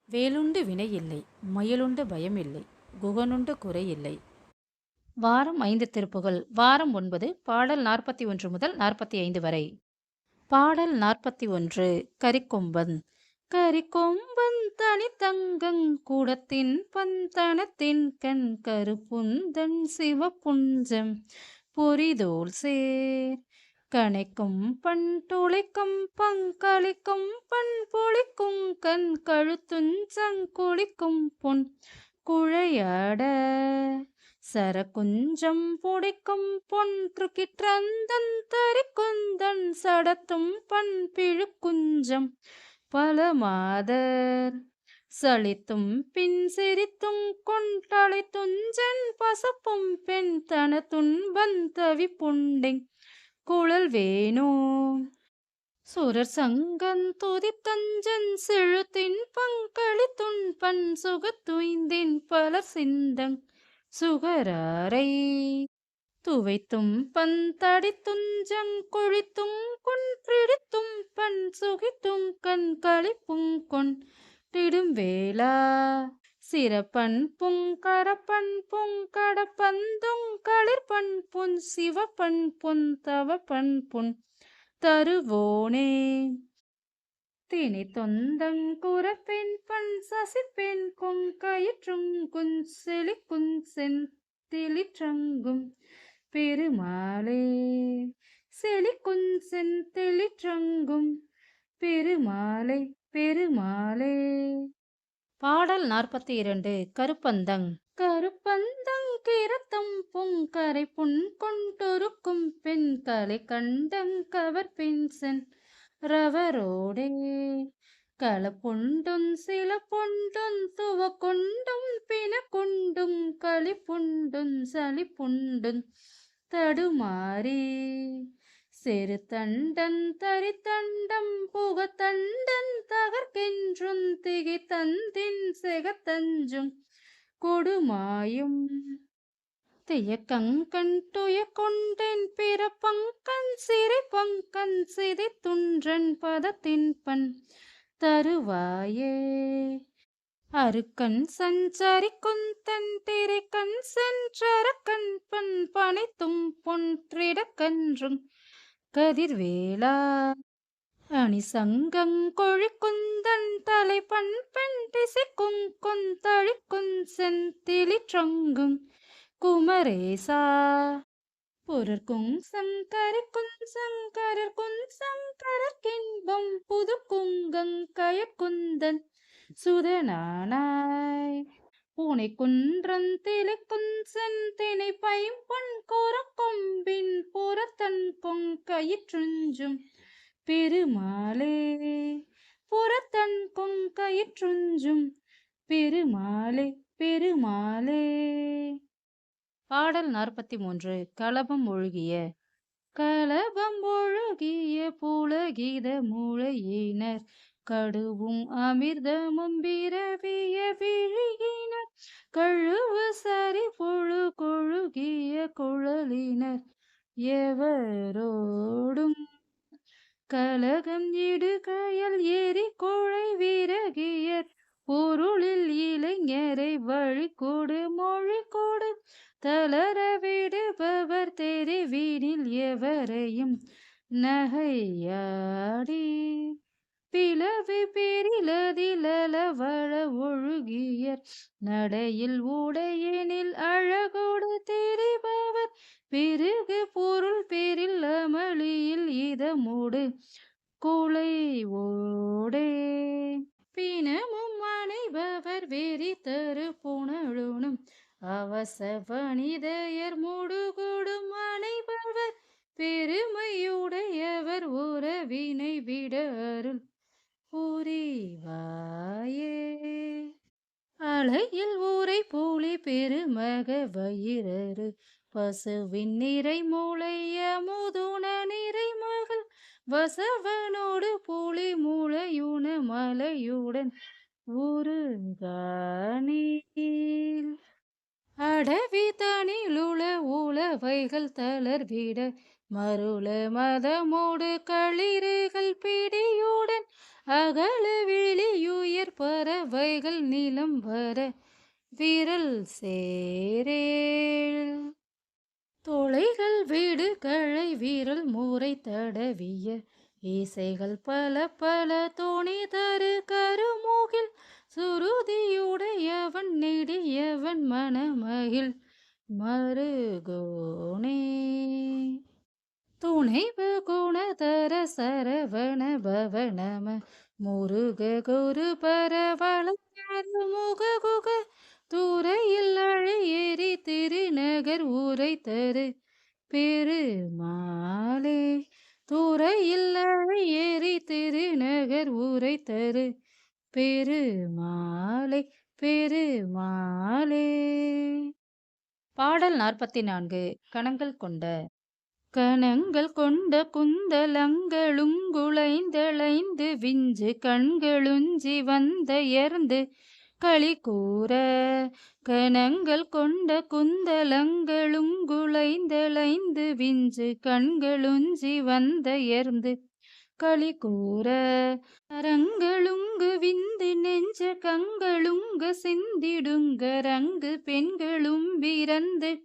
வேலுண்டு வினை இல்லை, மயிலுண்டு பயம் இல்லை, குகனுண்டு குறை இல்லை. வாரம் 5 திருப்புகழ். வாரம் 9, பாடல் 41 முதல் 45 வரை. பாடல் 41. கரிக்கொம்பன். கரிக்கொம்பன் தனித்தங்கங் கூடத்தின் பந்தனத்தின் கண் கருப்புந்தன் சிவப்புஞ்சம் பொரிதோல் சேர் கணைக்கும் பண் துளைக்கும் பங்களிக்கும் பண் பொழிக்கும் கண் கழுத்துஞ்சங் குளிக்கும் பொன் குழையாட சரகுஞ்சம் புடிக்கும் பொன்றுகிற்றந்தன் தரிக்குந்தன் சடத்தும் பண் பிழுக்குஞ்சம் பலமாதர் சலித்தும் பின் சிரித்தும் கொண்டழைத்துஞ்சன் பசப்பும் பெண் தன துன்பந் தவிப்புண்டிங் குழல் வேணோ சுரர் சங்கன் துதித்தஞ்சன் செழுத்தின் பங்களித்துன் பண் சுகத்துய்ந்தின் பலர் சிந்தங் சுகராரை துவைத்தும் பந்தடித்துஞ்சங் குழித்தும் கொன்றிடித்தும் பண் சுகித்தும் கண் களிப்புங் கொண்டிடும் வேளா சிறப்பன் புங்கரப்பன் புங்கடப்பந்துங் களிர்பண் பொன் சிவப்பன் பொன் தவப்பன் பொன் தருவோனே திணி தொந்தங் குரப்பெண் பண் சசிப்பெண் கொங்கயிற்றும் குஞ்செலிக்குஞ் செந்திலிற்றங்கும் பெருமாளே செலிக்குஞ் செந்திலிற்றங்கும் பெருமாளை பெருமாளே. பாடல் 42. கருப்பந்தங். கருப்பந்தங் கிரத்தம் பொங்கரை புன் கொண்டொருக்கும் பெண் கலை கண்டங் கவர்பெண் சென் ரவரோடே களப்புண்டுன் சில பொண்டுன் துவக்கொண்டும் பிணக்கொண்டும் களிப்புண்டுன் சலிப்புண்டுன் தடுமாறி செருத்தண்டன் தரித்தண்டம் புகத்தண்டன் தகர்கென்றும் திகைத்தந்தின் செகத்தஞ்சும் கொடுமாயும் தியக்கங்கண் துயக்கொண்டென் பிறப்பங்கண் சிறைப்பங்கண் சிதைத்துன்றன் பதத்தின் பண் தருவாயே அருக்கண் சஞ்சரிக்குந்தன் திரைக்கண் சென்றரக்கண் பண் பனைத்தும் பொன்றிடக்கன்றும் கதிர்வேளா அணி சங்கங் கொழிக்குந்தன் தலைப்பண் பெண் திசைக்குங் கொந்தழிக்குஞ் செந்திலிற்றங்கும் குமரேசா பொருர்க்குங் சங்கரிக்குஞ் சங்கரர்க்குஞ் சங்கரர்க்கின்பம் புதுக்குங்கங் கயக்குந்தன் சுதனானாய் பூனை குன்றன் திளைக்குஞ் செந்தினை பைம்பொன் கோரக்கொம்பின் புறத்தன் கொங்கயிற்றுஞ்சும் பெருமாளே புறத்தன் கொங்கயிற்றுஞ்சும் பெருமாளே பெருமாளே. பாடல் 43. களபம் ஒழுகிய. களபம் ஒழுகிய புலகித முளையினர் கடுவும் அமிர்தமும் விரவிய விழியினர் கழுவு சரி பொழு கொழுகிய குழலினர் எவரோடும் கலகம் இடுகையல் எரி கொழை விறகியர் பொருளில் இளைஞரை வழி கொடு மொழி கொடு தளர விடுபவர் தெரிவினில் எவரையும் நகையாடி பிளவு பெரிலதிலவள ஒழுகியர் நடையில் உடையெனில் அழகோடு தெரிபவர் பெருகு பொருள் பெரில் அமளியில் இதமோடு குலைவோடே பிணமும் அணைபவர் வெறி தரு புனழுணும் அவசவனிதையர் முடுகொடும் அணைபவர் பெருமையுடையவர் உறவினை விட அருள் புரிவாயே அலையில் ஊரை பூலி பெருமக வயிரரு பசுவின் நிறை மூளைய முதுன நிறை மகள் வசவனோடு புலி மூளையுன மலையுடன் உருகானீல் அடவி தனிலுள உளவைகள் தளர்விட மருள மதமோடு களிறுகள் பிடியுடன் அகல விழியுயர் பறவைகள் நிலம் வர விரல் சேரேல் தொலைகள் வீடு களை வீரல் மூரை தடவிய இசைகள் பல பல தோணி தரு கருமூகில் சுருதியுடையவன் நெடியவன் மணமகிழ் மருகோனே துணைவு குணதர சரவண பவனம முருக குரு பரவள முககுக துறையில் அழையேறி திருநகர் உரை தரு பெருமாளே துறையில் அழையேறி திருநகர் உரை தரு பெருமாளே பெருமாளே. பாடல் 44. கணங்கள் கொண்ட கணங்கள் கொண்ட குந்தலங்களுங்குளைந்தளைந்து விஞ்சு கண்களுஞ்சி வந்தயர்ந்து களி கூற கணங்கள் கொண்ட குந்தலங்களுங்குளைந்தளைந்து விஞ்சு கண்களுஞ்சி வந்தயர்ந்து களி கூற அரங்களுங்கு விந்து நெஞ்ச கங்களுங்க சிந்திடுங்க ரங்கு பெண்களும் பிறந்து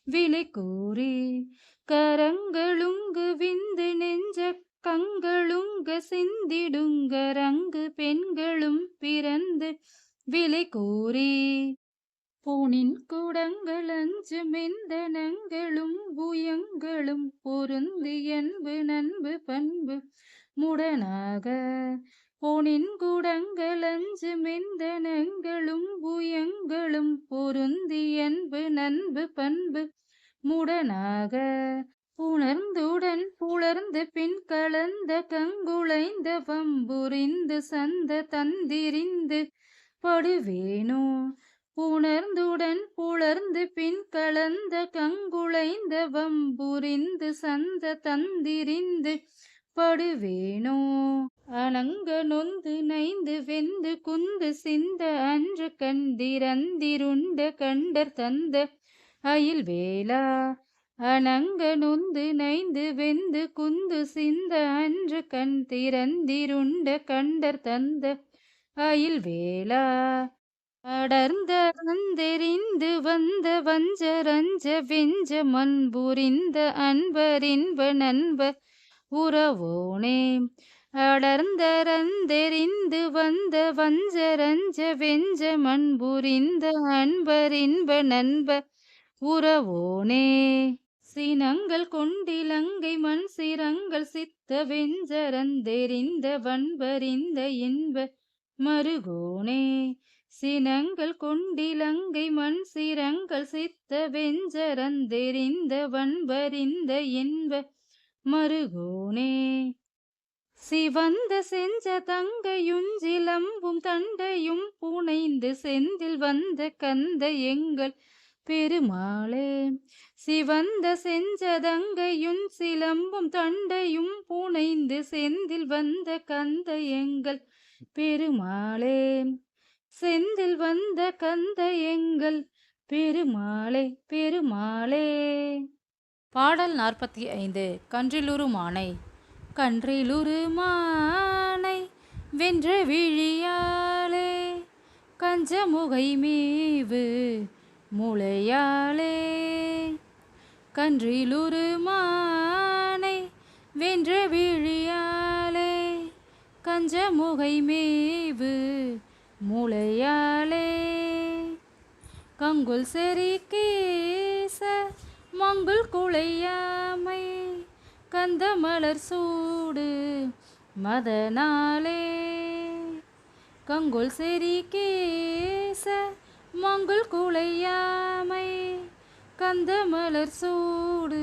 விலை கூறி கரங்களுங்கு விந்து நெஞ்ச கங்களுங்க சிந்திடுங்க ரங்கு பெண்களும் பிறந்து விலை கூறி பூனின் குடங்கள் அஞ்சு மெந்தனங்களும் புயங்களும் பொருந்தி அன்பு நண்பு பண்பு முடனாக பூனின் குடங்கள் அஞ்சு மெந்தனங்களும் புயங்களும் பொருந்தி அன்பு நண்பு பண்பு முடனாக புணர்ந்துடன் புலர்ந்து பின் கலந்த கங்குளைந்த வம்புரிந்து சந்த தந்திரிந்து படுவேனோ புணர்ந்துடன் புலர்ந்து பின் கலந்த கங்குளைந்த வம்புரிந்து சந்த தந்திரிந்து படுவேனோ அணங்க நொந்து நைந்து வெந்து குந்து சிந்த அன்று கண்டிரந்திருண்ட கண்டர் தந்த அயில் வேளா அணங்க நொந்து நைந்து வெந்து குந்து சிந்த அன்று கண் திறந்திருண்ட கண்டர் தந்த அயில் வேளா அடர்ந்தெறிந்து வந்த வஞ்சரஞ்ச வெஞ்ச மண்புரிந்த அன்பரின்ப நண்ப உறவோனே அடர்ந்தெறிந்து வந்த வஞ்சரஞ்ச வெஞ்ச மண்புரிந்த அன்பரின்ப நண்ப உறவோனே சினங்கள் கொண்டிலங்கை மண் சிரங்கள் சித்த வெஞ்சரந்தெறிந்த வன்பறிந்த இன்ப மருகோனே சினங்கள் கொண்டிலங்கை மண் சிரங்கள் சித்த வெஞ்சரந்தெறிந்த வன்பறிந்த இன்ப மருகோனே சிவந்த செஞ்ச தங்கையுஞ்சிலம்பும் தண்டையும் புனைந்து செந்தில் வந்த கந்த எங்கள் பெருமாளே சிவந்த செஞ்ச தங்கையும் சிலம்பும் தண்டையும் புனைந்து செந்தில் வந்த கந்த எங்கள் பெருமாளே செந்தில் வந்த கந்த எங்கள் பெருமாளே பெருமாளே. பாடல் 45. கன்றிலுறு மானை கன்றிலுறு மானை வென்ற விழியாலே கஞ்சமுகை மீவு முளையாலே கன்றிலுறு மானை வென்ற விழியாலே கஞ்சமுகை மீவு முளையாலே கங்குல் செறி கேச மங்குல் குளையாமை கந்த மலர் சூடு மதனாலே கங்குல் செறி கேச மங்குல் குளையாமை கந்த மலர் சூடு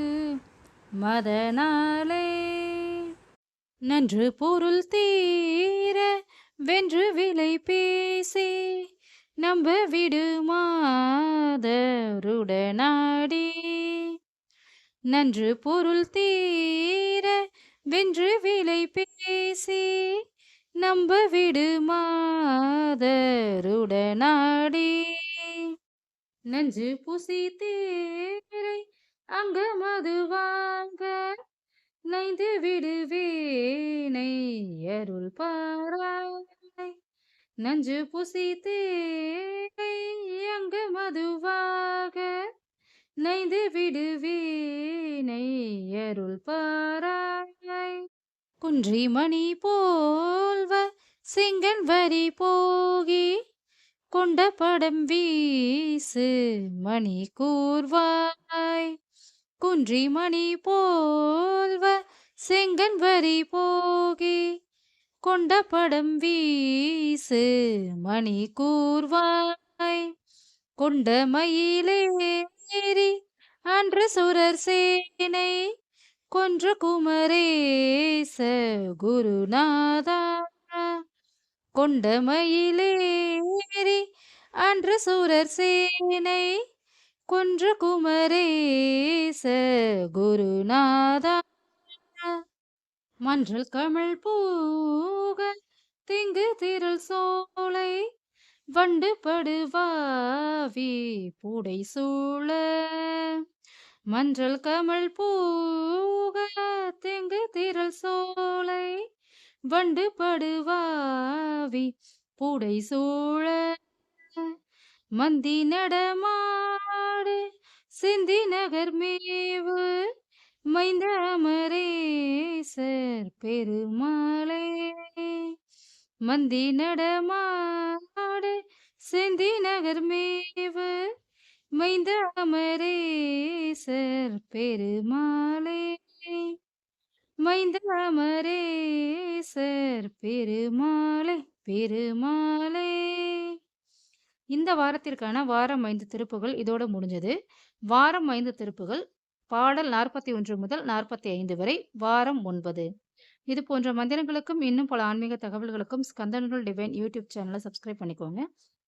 மதனாலே நன்று பொருள் தீர வென்று விலை பேசி நம்ப விடுமாதருடனாடி நன்று பொருள் தீர வென்று விலை பேசி நம்ப விடுமாதருடனாடி நஞ்சு புசி தேரை அங்க மது வாங்க நைந்து விடுவேனை அருள் பாராய் நஞ்சு புசி தேனை அங்கு மதுவாக நைந்து விடுவேனை அருள் பாராய் குன்றி மணி போல்வ செங்கன் வரி போகி கொண்ட படம் வீசு மணி கூர்வாய் குன்றி மணி போல்வ செங்கன் வரி போகி கொண்ட படம் வீசு மணி கூர்வாய் கொண்ட மயிலேறி அன்று சுரர் சேனை கொன்ற குமரேச குருநாதா கொண்ட மயிலேறி அன்று சூரர் சேனை கொன்ற குமரேச குருநாதா மன்றல் கமல் பூக திங்கு திரள் சோலை வண்டு படுவாவி பூடை சூழ மன்றல் கமல் பூக திங்கு திரள் சோலை வண்டு படுவாவி பூடை சூழ மந்தி நடமாடு சிந்தி நகர் மேவு மைந்த அமரேசர் பெருமாளே மந்தி நடமாடு சிந்தி நகர் மேவு மைந்த அமரேசர் பெருமாளே மைந்த அமரேசர் பெருமாளே பெருமாளே. இந்த வாரத்திற்கான வாரம் 5 திருப்புகள் இதோட முடிஞ்சது. வாரம் 5 திருப்புகள் பாடல் 41 முதல் 45 வரை வாரம் 9. இது போன்ற மந்திரங்களுக்கும் இன்னும் பல ஆன்மீக தகவல்களுக்கும் ஸ்கந்தனூல் டிவைன் யூடியூப் சேனலை சப்ஸ்கிரைப் பண்ணிக்கோங்க.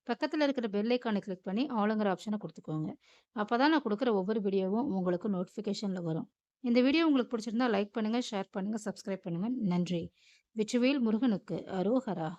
பக்கத்தில் இருக்கிற பெல் ஐக்கானை கிளிக் பண்ணி ஆளுங்கிற ஆப்ஷனை கொடுத்துக்கோங்க. அப்போ தான் நான் கொடுக்குற ஒவ்வொரு வீடியோவும் உங்களுக்கு நோட்டிஃபிகேஷனில் வரும். இந்த வீடியோ உங்களுக்கு பிடிச்சிருந்தா லைக் பண்ணுங்கள், ஷேர் பண்ணுங்கள், சப்ஸ்கிரைப் பண்ணுங்கள். நன்றி. வெற்றிவேல் முருகனுக்கு அரோகரா.